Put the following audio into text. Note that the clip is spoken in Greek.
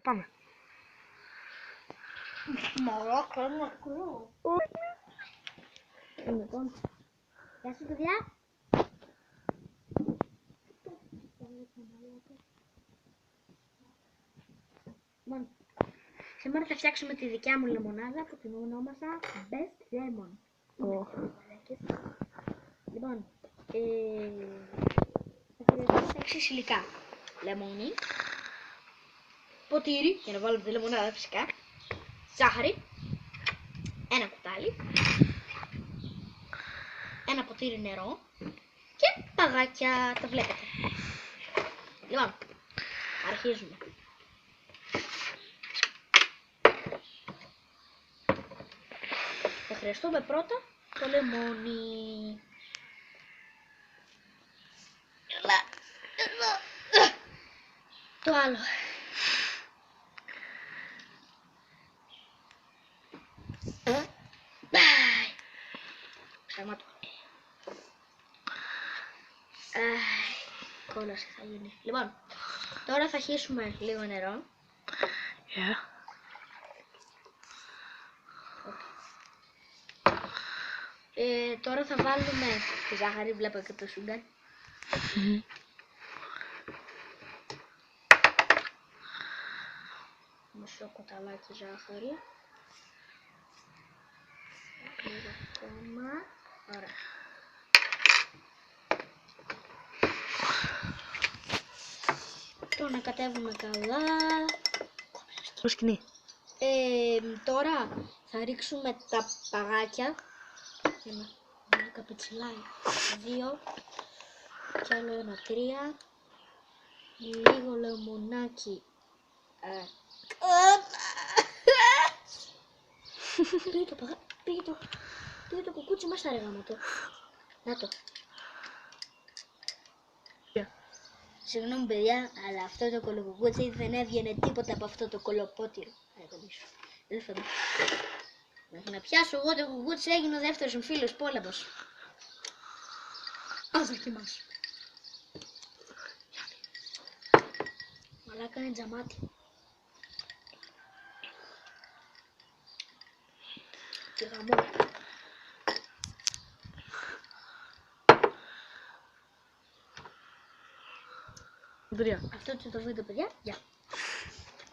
Πάμε. Μωρό, κάνω ακρό. Λοιπόν, γεια σας παιδιά. Λοιπόν, σήμερα θα φτιάξουμε τη δικιά μου λεμονάδα που την ονόμασα Best Lemon. Λοιπόν, θα χρειαζόμαστε 6 υλικά. Λεμόνι, ποτήρι για να βάλουμε τη λεμονάδα φυσικά, ζάχαρη, ένα κουτάλι, ένα ποτήρι νερό και παγάκια, τα βλέπετε. Λοιπόν, αρχίζουμε. Θα χρειαστούμε πρώτα το λεμόνι. Το άλλο. Ψέμα του. Κόλαση θα γίνει. Λοιπόν, τώρα θα χύσουμε λίγο νερό. Τώρα θα βάλουμε τη ζάχαρη, βλέπω και το σούγκαρ. Μισό κουταλάκι ζάχαρη. Λίγο ακόμα. Ωραία. Τώρα να κατέβουμε καλά. Στο σκηνή. Τώρα θα ρίξουμε τα παγάκια. Ένα καπετσιλάκι. 2 και άλλο ένα 3. Λίγο λεμονάκι. Πήγε το κουκούτσι μέσα ρε γάμο. Να το. Συγγνώμη παιδιά, αλλά αυτό το κολοκουκούτσι δεν έβγαινε τίποτα από αυτό το κολοπότηρο. Να πιάσω εγώ το κουκούτσι, έγινε ο δεύτερος μου φίλος πόλεμος. Ας δοκιμάσω. Μαλάκα είναι τζαμάτι. Και γαμό. Παιδιά. Αυτό είναι το βίντεο παιδιά. Γεια.